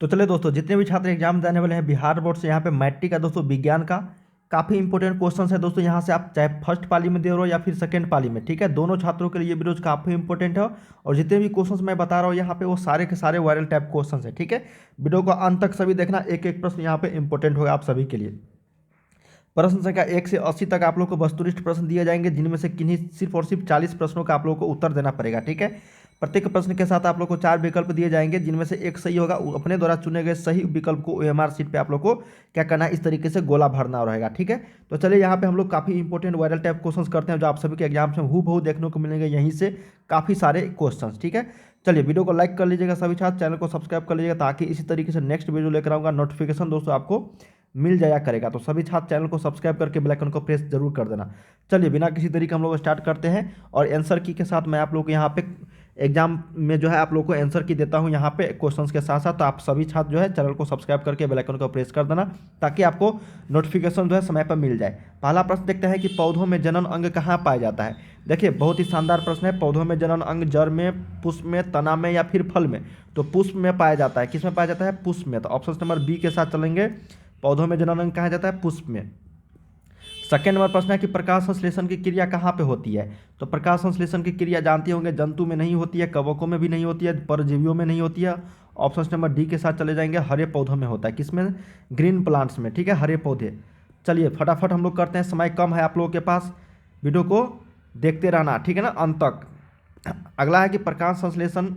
तो चलिए दोस्तों, जितने भी छात्र एग्जाम देने वाले हैं बिहार बोर्ड से, यहाँ पे मैट्रिक का दोस्तों विज्ञान का काफ़ी इंपॉर्टेंट क्वेश्चन है दोस्तों। यहाँ से आप चाहे फर्स्ट पाली में दे रहे हो या फिर सेकंड पाली में, ठीक है, दोनों छात्रों के लिए वीडियोज काफ़ी इंपॉर्टेंट है। और जितने भी क्वेश्चंस मैं बता रहा हूँ यहाँ पे वो सारे के सारे वायरल टाइप क्वेश्चंस है, ठीक है। वीडियो को अंत तक सभी देखना, एक एक प्रश्न यहाँ पे इंपॉर्टेंट होगा आप सभी के लिए। प्रश्न संख्या 1 से 80 तक आप लोग को वस्तुनिष्ठ प्रश्न दिए जाएंगे, जिनमें से किन्हीं सिर्फ और सिर्फ 40 प्रश्नों का आप लोग को उत्तर देना पड़ेगा, ठीक है। प्रत्येक प्रश्न के साथ आप लोग को 4 विकल्प दिए जाएंगे, जिनमें से एक सही होगा। अपने द्वारा चुने गए सही विकल्प को ओएमआर शीट पे आप लोग को क्या करना है, इस तरीके से गोला भरना रहेगा, ठीक है। तो चलिए यहाँ पे हम लोग काफ़ी इंपॉर्टेंट वायरल टाइप क्वेश्चंस करते हैं, जो आप सभी के एग्जाम में हूबहू देखने को मिलेंगे यहीं से काफ़ी सारे क्वेश्चंस, ठीक है। चलिए वीडियो को लाइक कर लीजिएगा सभी छात्र, चैनल को सब्सक्राइब कर लीजिएगा, ताकि इसी तरीके से नेक्स्ट वीडियो लेकर आऊँगा नोटिफिकेशन दोस्तों आपको मिल जाया करेगा। तो सभी छात्र चैनल को सब्सक्राइब करके बेल आइकन को प्रेस जरूर कर देना। चलिए बिना किसी तरीके हम लोग स्टार्ट करते हैं, और आंसर की के साथ मैं आप लोग को यहाँ पे एग्जाम में जो है आप लोग को आंसर की देता हूँ यहाँ पे क्वेश्चंस के साथ साथ। तो आप सभी छात्र जो है चैनल को सब्सक्राइब करके बेल आइकन को प्रेस कर देना, ताकि आपको नोटिफिकेशन जो है समय पर मिल जाए। पहला प्रश्न देखते हैं कि पौधों में जनन अंग कहाँ पाया जाता है। देखिए बहुत ही शानदार प्रश्न है। पौधों में जनन अंग जड़ में, पुष्प में, तना में या फिर फल में। तो पुष्प में पाया जाता है। किस में पाया जाता है? पुष्प में। तो ऑप्शन नंबर बी के साथ चलेंगे। पौधों में जनन अंग कहा जाता है? पुष्प में। सेकेंड नंबर प्रश्न है कि प्रकाश संश्लेषण की क्रिया कहाँ पे होती है। तो प्रकाश संश्लेषण की क्रिया जानते होंगे, जंतु में नहीं होती है, कवकों में भी नहीं होती है, परजीवियों में नहीं होती है। ऑप्शन नंबर डी के साथ चले जाएंगे, हरे पौधों में होता है। किसमें? ग्रीन प्लांट्स में, ठीक है, हरे पौधे। चलिए फटाफट हम लोग करते हैं, समय कम है आप लोगों के पास, वीडियो को देखते रहना, ठीक है ना, अंत तक। अगला है कि प्रकाश संश्लेषण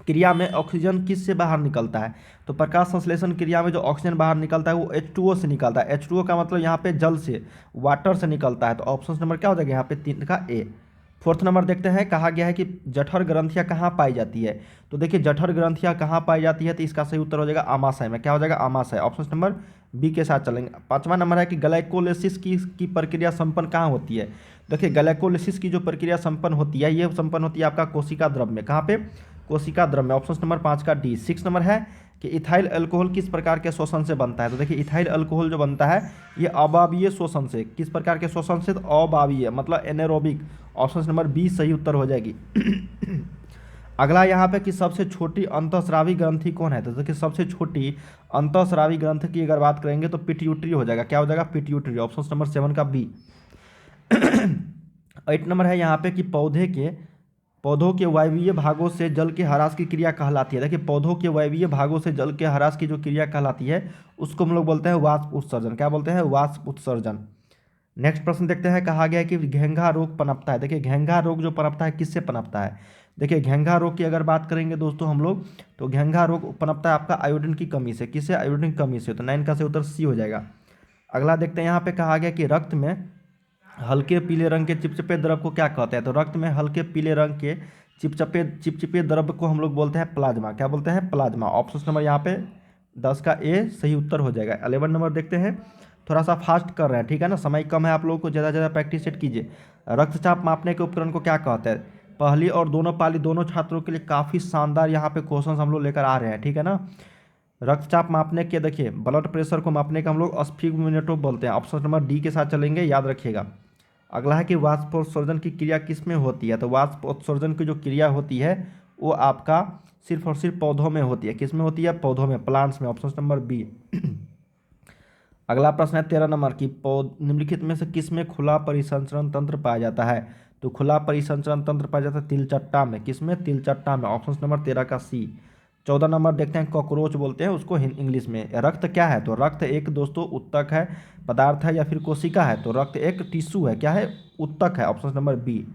क्रिया में ऑक्सीजन किस से बाहर निकलता है। तो प्रकाश संश्लेषण क्रिया में जो ऑक्सीजन बाहर निकलता है वो H2O से निकलता है। H2O का मतलब यहाँ पे जल से, वाटर से निकलता है। तो ऑप्शन नंबर क्या हो जाएगा यहाँ पे? 3 का ए। फोर्थ नंबर देखते हैं, कहा गया है कि जठर ग्रंथियाँ कहाँ पाई जाती है। तो देखिए जठर ग्रंथियाँ कहाँ पाई जाती है, तो इसका सही उत्तर हो जाएगा आमाशय में। क्या हो जाएगा? आमाशय। ऑप्शन नंबर बी के साथ चलेंगे। पांचवा नंबर है कि ग्लाइकोलिसिस की प्रक्रिया संपन्न कहाँ होती है। देखिए ग्लाइकोलिसिस की जो प्रक्रिया संपन्न होती है, ये संपन्न होती है आपका कोशिका द्रव में। कहाँ पे? कोशिका द्रव में। ऑप्शन नंबर 5 का डी। 6 नंबर है कि इथाइल अल्कोहल किस प्रकार के शोषण से बनता है। तो देखिए इथाइल अल्कोहल जो बनता है ये अवायवीय शोषण से। किस प्रकार के शोषण से? तो अवायवीय मतलब एनेरोबिक। ऑप्शन नंबर बी सही उत्तर हो जाएगी। अगला यहाँ पे कि सबसे छोटी अंतःस्रावी ग्रंथि कौन है। तो देखिए सबसे छोटी अंतःस्रावी ग्रंथि की अगर बात करेंगे तो पिट्यूटरी हो जाएगा। क्या हो जाएगा? पिट्यूटरी। ऑप्शन नंबर 7 का बी। 8 नंबर है यहाँ पे कि पौधों के वायवीय भागों से जल के ह्रास की क्रिया कहलाती है। देखिए पौधों के वायवीय भागों से जल के ह्रास की जो क्रिया कहलाती है उसको हम लोग बोलते हैं वाष्प उत्सर्जन। क्या बोलते हैं? वाष्प उत्सर्जन। नेक्स्ट प्रश्न देखते हैं, कहा गया है कि घेंघा रोग पनपता है। देखिए घेंघा रोग जो पनपता है किससे पनपता है। देखिए घेंघा रोग की अगर बात करेंगे दोस्तों हम लोग, तो घेंघा रोग पनपता है आपका आयोडीन की कमी से। किससे? आयोडीन की कमी से। तो 9 का सही उत्तर सी हो जाएगा। अगला देखते हैं, यहाँ पे कहा गया कि रक्त में हल्के पीले रंग के चिपचिपे द्रव को क्या कहते हैं। तो रक्त में हल्के पीले रंग के चिपचिपे द्रव को हम लोग बोलते हैं प्लाज्मा। क्या बोलते हैं? प्लाज्मा। ऑप्शन नंबर यहाँ पे 10 का ए सही उत्तर हो जाएगा। 11 नंबर देखते हैं, थोड़ा सा फास्ट कर रहे हैं, ठीक है ना, समय कम है, आप लोगों को ज़्यादा ज़्यादा प्रैक्टिस सेट कीजिए। रक्तचाप मापने के उपकरण को क्या कहते हैं। पहली और दोनों पाली दोनों छात्रों के लिए काफ़ी शानदार यहाँ पे क्वेश्चन हम लोग लेकर आ रहे हैं, ठीक है ना। रक्तचाप मापने के, देखिए ब्लड प्रेशर को मापने का हम लोग स्फिग्मोमीटर बोलते हैं। ऑप्शन नंबर डी के साथ चलेंगे, याद रखिएगा। अगला है कि वाष्पोत्सर्जन की क्रिया किस में होती है। तो वाष्पोत्सर्जन की जो क्रिया होती है वो आपका सिर्फ और सिर्फ पौधों में होती है। किस में होती है? पौधों में, प्लांट्स में। Option number B. अगला प्रश्न है 13 नंबर की, निम्नलिखित में से किस में खुला परिसंचरण तंत्र पाया जाता है। तो खुला परिसंचरण तंत्र पाया जाता है तिलचट्टा में। किस में? तिलचट्टा में। ऑप्शन नंबर 13 का सी। 14 नंबर देखते हैं, कॉकरोच बोलते हैं उसको इंग्लिश में। रक्त क्या है। तो रक्त एक दोस्तों उत्तक है, पदार्थ है या फिर कोशिका है। तो रक्त एक टिश्यू है। क्या है? उत्तक है। Option number B.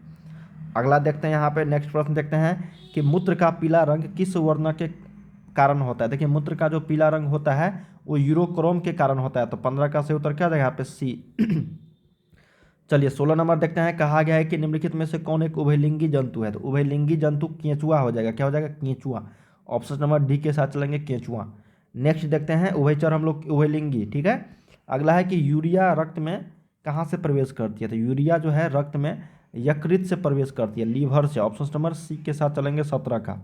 अगला देखते हैं, यहाँ पे नेक्स्ट प्रश्न देखते हैं कि मूत्र का पीला रंग किस वर्ण के कारण होता है। देखिए मूत्र का जो पीला रंग होता है वो यूरोक्रोम के कारण होता है। तो 15 का सही उत्तर क्या जाएगा यहाँ पे? सी। चलिए 16 नंबर देखते हैं, कहा गया है कि निम्नलिखित में से कौन एक उभयलिंगी जंतु है। तो उभयलिंगी जंतु केंचुआ हो जाएगा। क्या हो जाएगा? केंचुआ। ऑप्शन नंबर डी के साथ चलेंगे, केंचुआ। नेक्स्ट देखते हैं, उभयचर हम लोग उभयलिंगी, ठीक है। अगला है कि यूरिया रक्त में कहाँ से प्रवेश करती है। तो यूरिया जो है रक्त में यकृत से प्रवेश करती है, लीवर से। ऑप्शन नंबर सी के साथ चलेंगे, 17 का।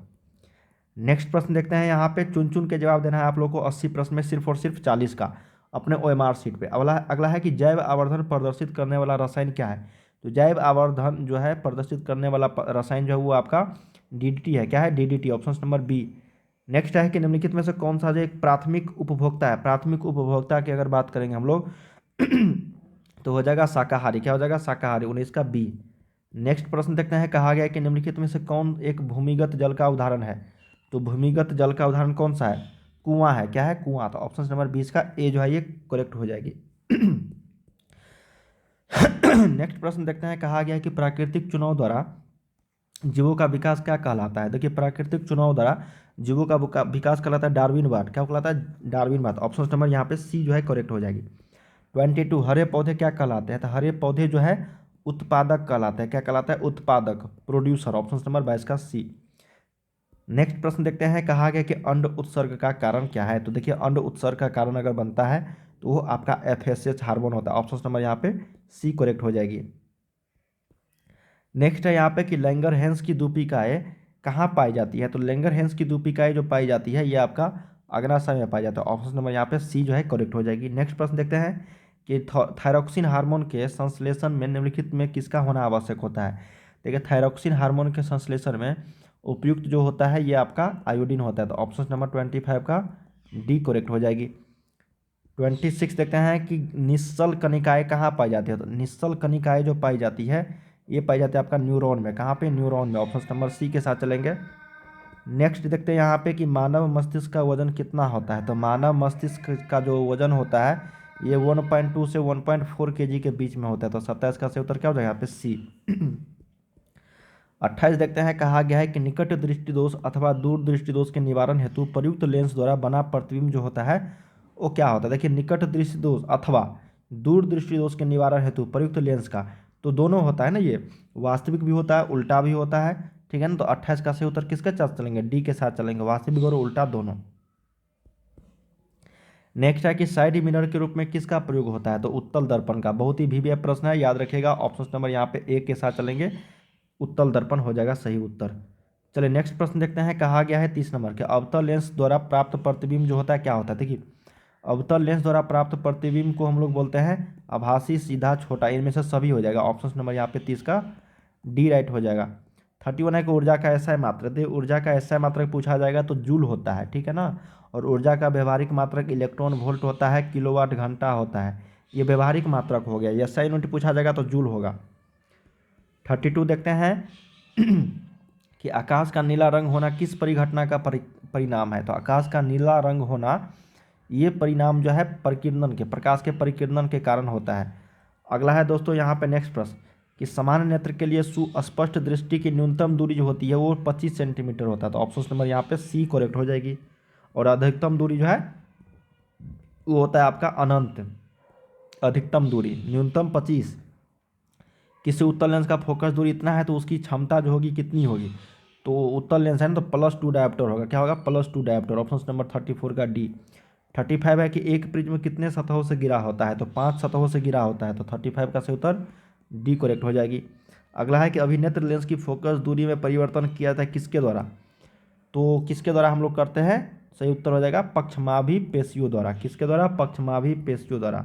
नेक्स्ट प्रश्न देखते हैं, यहाँ पे चुन चुन के जवाब देना है आप लोग को। 80 प्रश्न में सिर्फ और सिर्फ 40 का अपने ओएमआर शीट पे। अगला है कि जैव आवर्धन प्रदर्शित करने वाला रसायन क्या है। तो जैव आवर्धन जो है प्रदर्शित करने वाला रसायन जो है वो आपका डीडीटी है। क्या है? DDT. Option number B. Next है कि निम्नलिखित में से कौन सा जो एक प्राथमिक उपभोक्ता है, प्राथमिक उपभोक्ता की अगर बात करेंगे हम लोग तो हो जाएगा शाकाहारी। क्या हो जाएगा? शाकाहारी। 19 का बी। नेक्स्ट प्रश्न देखते हैं, कहा गया है कि निम्नलिखित में से कौन एक भूमिगत जल का उदाहरण है। तो भूमिगत जल का उदाहरण कौन सा है? कुआं है। क्या है? कुआं। तो ऑप्शन नंबर 20 का ए जो है ये करेक्ट हो जाएगी। नेक्स्ट प्रश्न देखते हैं, कहा गया है कि प्राकृतिक चुनाव द्वारा जीवों का विकास क्या कहलाता है। देखिए, प्राकृतिक चुनाव द्वारा जीवों का विकास कहलाता है डार्विनवाद। क्या कहलाता है? डार्विनवाद। ऑप्शन नंबर यहाँ पे सी जो है करेक्ट हो जाएगी। 22 हरे पौधे क्या कहलाते हैं। तो हरे पौधे जो है उत्पादक कहलाते हैं। क्या कहलाता है? उत्पादक, प्रोड्यूसर। ऑप्शन नंबर 22 का सी। नेक्स्ट प्रश्न देखते हैं, कहा गया कि अंड उत्सर्ग का कारण क्या है। तो देखिए, अंड उत्सर्ग का कारण अगर बनता है तो वो आपका FSH हार्मोन होता है। ऑप्शन नंबर यहाँ पे सी करेक्ट हो जाएगी। नेक्स्ट है यहाँ पे कि लैंगरहैंस की दूपिकाएँ कहाँ पाई जाती है। तो लैंगरहैंस की दूपिकाएँ जो पाई जाती है ये आपका अग्नाशय में पाई जाता है। ऑप्शन नंबर यहाँ पे सी जो है करेक्ट हो जाएगी। नेक्स्ट प्रश्न देखते हैं कि थायरॉक्सिन हार्मोन के संश्लेषण में निम्नलिखित में किसका होना आवश्यक होता है। देखिए, थायरॉक्सिन हार्मोन के संश्लेषण में उपयुक्त जो होता है ये आपका आयोडीन होता है। तो ऑप्शन नंबर 25 का डी करेक्ट हो जाएगी। 26 देखते हैं कि निश्चल कणिकाएँ कहाँ पाई जाती है। तो निश्चल कणिकाएँ जो पाई जाती है ये पाई जाती है आपका न्यूरॉन में। कहाँ पे? न्यूरॉन में। ऑप्शन नंबर सी के साथ चलेंगे। नेक्स्ट देखते हैं यहाँ पे कि मानव मस्तिष्क का वजन कितना होता है। तो मानव मस्तिष्क का जो वजन होता है ये 1.2 से 1.4 kg के बीच में होता है। तो 27 का सही उत्तर क्या हो जाएगा यहाँ पे? सी। 28 देखते हैं, कहा गया है कि निकट दृष्टि दोष अथवा दूर दृष्टि दोष के निवारण हेतु प्रयुक्त लेंस द्वारा बना प्रतिबिंब जो होता है वो क्या होता है। देखिए, निकट दृष्टि दोष अथवा दूर दृष्टि दोष के निवारण हेतु प्रयुक्त लेंस का तो दोनों होता है ना, ये वास्तविक भी होता है उल्टा भी होता है, ठीक है ना। तो 28 का सही उत्तर किसके साथ चलेंगे? डी के साथ चलेंगे, वास्तविक और उल्टा दोनों। नेक्स्ट है कि साइड मिरर के रूप में किसका प्रयोग होता है। तो उत्तल दर्पण का। बहुत ही वीवीआईपी प्रश्न है, याद रखिएगा। ऑप्शन नंबर यहाँ पे ए के साथ चलेंगे, उत्तल दर्पण हो जाएगा सही उत्तर। चलिए नेक्स्ट प्रश्न देखते हैं, कहा गया है 30 नंबर के अवतल लेंस द्वारा प्राप्त प्रतिबिंब जो होता है क्या होता है। देखिए, अवतल लेंस द्वारा प्राप्त प्रतिबिंब को हम लोग बोलते हैं आभासी, सीधा, छोटा। इनमें से सभी हो जाएगा। ऑप्शन नंबर यहाँ पे 30 का डी राइट हो जाएगा। 31 है कि ऊर्जा का ऐसा मात्रक। देखिए, ऊर्जा का ऐसा मात्रक पूछा जाएगा तो जूल होता है, ठीक है ना। और ऊर्जा का व्यवहारिक मात्रक इलेक्ट्रॉन वोल्ट होता है, किलोवाट घंटा होता है। ये व्यवहारिक मात्रक हो गया। SI यूनिट पूछा जाएगा तो जूल होगा। 32 देखते हैं कि आकाश का नीला रंग होना किस परिघटना का परिणाम है। तो आकाश का नीला रंग होना ये परिणाम जो है परिकिरणन के, प्रकाश के परिकिरणन के कारण होता है। अगला है दोस्तों यहाँ पे नेक्स्ट प्रश्न कि सामान्य नेत्र के लिए सुस्पष्ट दृष्टि की न्यूनतम दूरी जो होती है वो 25 सेंटीमीटर होता है। तो ऑप्शन नंबर यहाँ पे सी करेक्ट हो जाएगी। और अधिकतम दूरी जो है वो होता है आपका अनंत। अधिकतम दूरी न्यूनतम 25। किसी उत्तल लेंस का फोकस दूरी इतना है तो उसकी क्षमता जो होगी कितनी होगी। तो उत्तल लेंस है ना, तो +2 डायोप्टर होगा। क्या होगा? +2 डायोप्टर। ऑप्शन नंबर 34 का डी। 35 है कि एक प्रिज्म कितने सतहों से गिरा होता है। तो 5 सतहों से गिरा होता है। तो 35 का सही उत्तर डी करेक्ट हो जाएगी। अगला है कि अभिनेत्र लेंस की फोकस दूरी में परिवर्तन किया जाता है किसके द्वारा। तो किसके द्वारा हम लोग करते हैं? सही उत्तर हो जाएगा पक्षमाभी पेशियों द्वारा। किसके द्वारा? पक्षमाभी पेशियों द्वारा,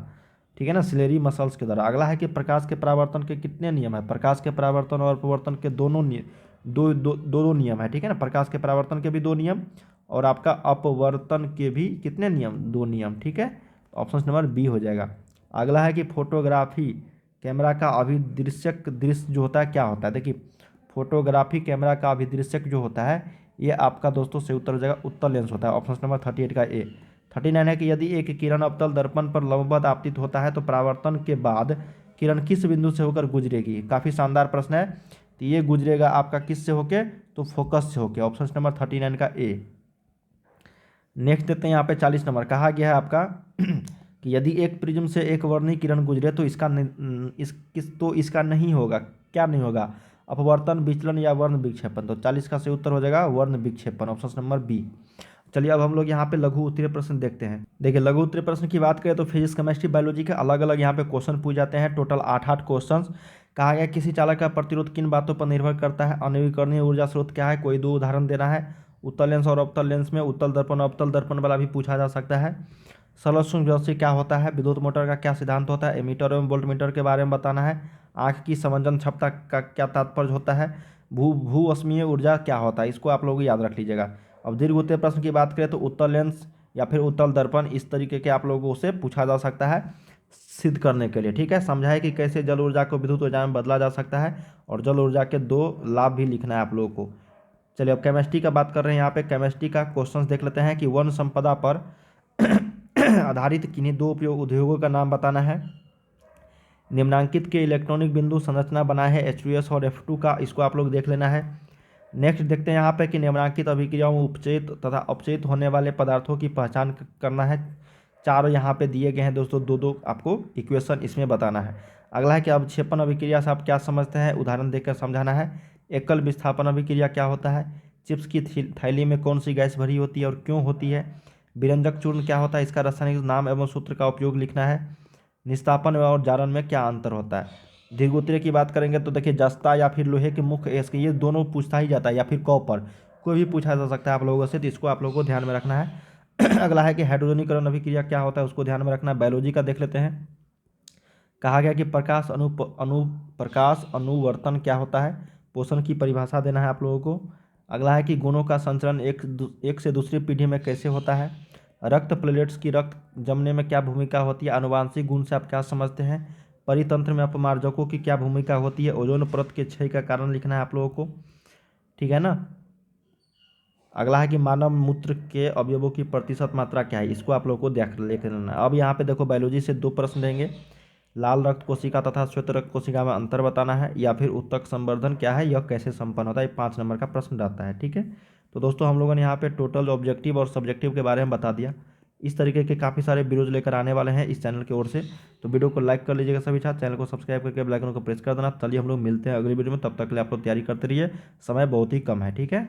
ठीक है ना, सिलेरी मसल्स के द्वारा। अगला है कि प्रकाश के परावर्तन के कितने नियम है। प्रकाश के परावर्तन और अपवर्तन के दोनों दो नियम है, ठीक है ना। प्रकाश के परावर्तन के भी 2 नियम और आपका अपवर्तन के भी कितने नियम? 2 नियम, ठीक है। ऑप्शन नंबर बी हो जाएगा। अगला है कि फोटोग्राफी कैमरा का अभिदृश्यक दृश्य जो होता है क्या होता है। देखिए, फोटोग्राफी कैमरा का अभिदृश्यक जो होता है ये आपका दोस्तों सही उत्तर हो जाएगा उत्तल लेंस होता है। ऑप्शन नंबर 38 का ए। 39 है कि यदि एक किरण अवतल दर्पण पर लंबवत आपतित होता है तो परावर्तन के बाद किरण किस बिंदु से होकर गुजरेगी। काफ़ी शानदार प्रश्न है। तो ये गुजरेगा आपका किस से होके? तो फोकस से होके। ऑप्शन नंबर 39 का ए। नेक्स्ट देते हैं यहाँ पे 40 नंबर। कहा गया है आपका कि यदि एक प्रिज्म से एक वर्णीय किरण गुजरे तो इसका नहीं होगा। क्या नहीं होगा? अपवर्तन, विचलन या वर्ण विक्षेपण। तो 40 का सही उत्तर हो जाएगा वर्ण विक्षेपण। Option number B. चलिए अब हम लोग यहाँ पे लघु उत्तरीय प्रश्न देखते हैं। देखिए, लघु उत्तरीय प्रश्न की बात करें तो फिजिक्स, केमिस्ट्री, बायोलॉजी के अलग अलग यहाँ पे क्वेश्चन पूछ जाते हैं। Total 8 question. कहा गया किसी चालक का प्रतिरोध किन बातों पर निर्भर करता है। अनवीकरणीय ऊर्जा स्रोत क्या है, कोई 2 उदाहरण देना है। उत्तल लेंस और अवतल लेंस में उत्तल दर्पण अवतल दर्पण वाला भी पूछा जा सकता है। सरल सूक्ष्मदर्शी क्या होता है। विद्युत मोटर का क्या सिद्धांत होता है। एमीटर एवं वोल्टमीटर के बारे में बताना है। आँख की समंजन क्षमता का क्या तात्पर्य होता है। भूअश्मीय ऊर्जा क्या होता है, इसको आप लोग याद रख लीजिएगा। अब दीर्घ उत्तरीय प्रश्न की बात करें तो उत्तल लेंस या फिर उत्तल दर्पण इस तरीके के आप लोगों से पूछा जा सकता है सिद्ध करने के लिए। ठीक है, समझाए कि कैसे जल ऊर्जा को विद्युत ऊर्जा में बदला जा सकता है और जल ऊर्जा के 2 लाभ भी लिखना है आप लोगों को। चलिए अब केमिस्ट्री का बात कर रहे हैं। यहाँ पे केमिस्ट्री का क्वेश्चंस देख लेते हैं कि वन संपदा पर आधारित किन्हीं 2 उपयोग उद्योगों का नाम बताना है। निम्नांकित के इलेक्ट्रॉनिक बिंदु संरचना बना है H2S और F2 का, इसको आप लोग देख लेना है। नेक्स्ट देखते हैं यहाँ पे कि निम्नांकित अभिक्रियाओं में उपचयित तथा अपचयित होने वाले पदार्थों की पहचान करना है। 4 यहाँ पे दिए गए हैं दोस्तों, 2 आपको इक्वेशन इसमें बताना है। अगला है कि अवक्षेपण अभिक्रिया से आप क्या समझते हैं, उदाहरण देकर समझाना है। एकल विस्थापन अभिक्रिया क्या होता है, चिप्स की थैली में कौन सी गैस भरी होती है और क्यों होती है, विरंजक चूर्ण क्या होता है, इसका रासायनिक नाम एवं सूत्र का उपयोग लिखना है, निस्तापन और जारण में क्या अंतर होता है। दीर्घ उत्तरीय की बात करेंगे तो देखिए जस्ता या फिर लोहे के मुख्य एस्क ये दोनों पूछता ही जाता है, या फिर कॉपर कोई भी पूछा जा सकता है आप लोगों से, तो इसको आप लोगों को ध्यान में रखना है। अगला है कि हाइड्रोजनीकरण अभिक्रिया क्या होता है, उसको ध्यान में रखना है। बायोलॉजी का देख लेते हैं। कहा गया कि प्रकाश अनुवर्तन क्या होता है, पोषण की परिभाषा देना है आप लोगों को। अगला है कि गुणों का संचरण एक से दूसरी पीढ़ी में कैसे होता है। रक्त प्लेटेट्स की रक्त जमने में क्या भूमिका होती है, आनुवांशिक गुण से आप क्या समझते हैं। परितंत्र में अपमार्जकों की क्या भूमिका होती है, ओजोन परत के क्षय का कारण लिखना है आप लोगों को। ठीक है ना। अगला है कि मानव मूत्र के अवयवों की प्रतिशत मात्रा क्या है, इसको आप लोगों को देख लेना है। अब यहाँ पे देखो बायोलॉजी से 2 प्रश्न देंगे। लाल रक्त कोशिका तथा श्वेत रक्त कोशिका में अंतर बताना है, या फिर उत्तक संवर्धन क्या है, यह कैसे संपन्न होता है, 5 नंबर का प्रश्न रहता है। ठीक है, तो दोस्तों हम लोगों ने यहाँ पे टोटल ऑब्जेक्टिव और सब्जेक्टिव के बारे में बता दिया। इस तरीके के काफ़ी सारे वीडियोज लेकर आने वाले हैं इस चैनल की ओर से, तो वीडियो को लाइक कर लीजिएगा सभी छात्र, चैनल को सब्सक्राइब करके बेल आइकन को प्रेस कर देना। चलिए हम लोग मिलते हैं अगली वीडियो में, तब तक के लिए आप लोग तैयारी करते रहिए, समय बहुत ही कम है। ठीक है।